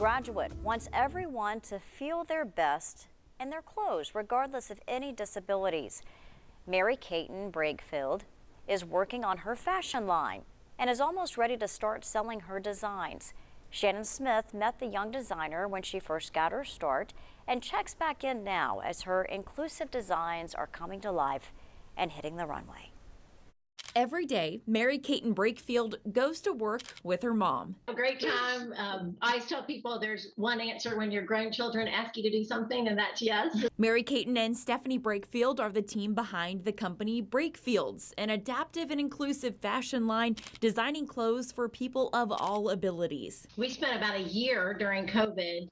graduate wants everyone to feel their best in their clothes, regardless of any disabilities. Mary Caton Brakefield is working on her fashion line and is almost ready to start selling her designs. Shannon Smith met the young designer when she first got her start and checks back in now as her inclusive designs are coming to life and hitting the runway. Every day, Mary Caton Brakefield goes to work with her mom. A great time. I always tell people there's one answer when your grown children ask you to do something, and that's yes. Mary Caton and Stephanie Brakefield are the team behind the company Brakefields, an adaptive and inclusive fashion line designing clothes for people of all abilities. We spent about a year during COVID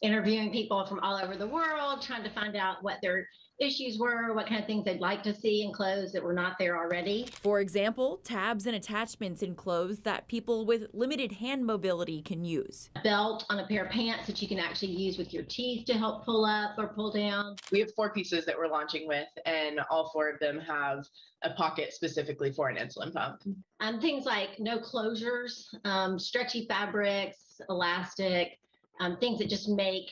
interviewing people from all over the world, trying to find out what their issues were, what kind of things they'd like to see in clothes that were not there already. For example, tabs and attachments in clothes that people with limited hand mobility can use. A belt on a pair of pants that you can actually use with your teeth to help pull up or pull down. We have 4 pieces that we're launching with, and all 4 of them have a pocket specifically for an insulin pump. Things like no closures, stretchy fabrics, elastic, things that just make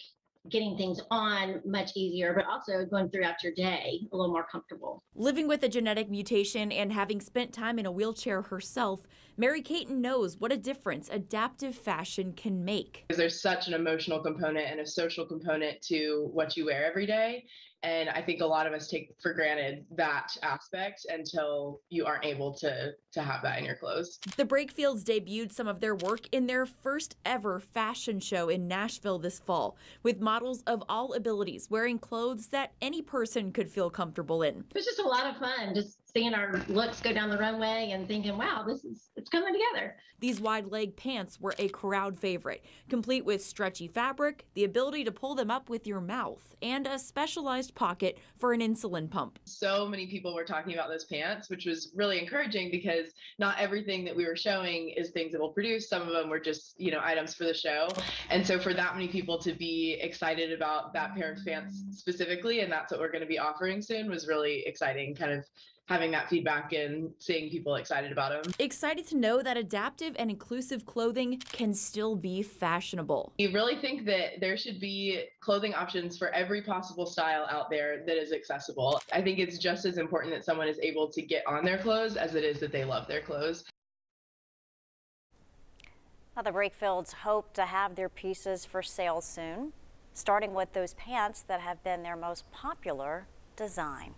getting things on much easier, but also going throughout your day a little more comfortable. Living with a genetic mutation and having spent time in a wheelchair herself, Mary Caton knows what a difference adaptive fashion can make. There's such an emotional component and a social component to what you wear every day. And I think a lot of us take for granted that aspect until you aren't able to have that in your clothes. The Brakefields debuted some of their work in their first ever fashion show in Nashville this fall, with models of all abilities wearing clothes that any person could feel comfortable in. It was just a lot of fun, just seeing our looks go down the runway and thinking, wow, it's coming together. These wide leg pants were a crowd favorite, complete with stretchy fabric, the ability to pull them up with your mouth, and a specialized pocket for an insulin pump. So many people were talking about those pants, which was really encouraging because not everything that we were showing is things that we'll produce. Some of them were just, items for the show. And so for that many people to be excited about that pair of pants specifically, and that's what we're going to be offering soon, was really exciting, kind of having that feedback and seeing people excited about them. Excited to know that adaptive and inclusive clothing can still be fashionable. We really think that there should be clothing options for every possible style out there that is accessible. I think it's just as important that someone is able to get on their clothes as it is that they love their clothes. Now, the Brakefields hope to have their pieces for sale soon, starting with those pants that have been their most popular design.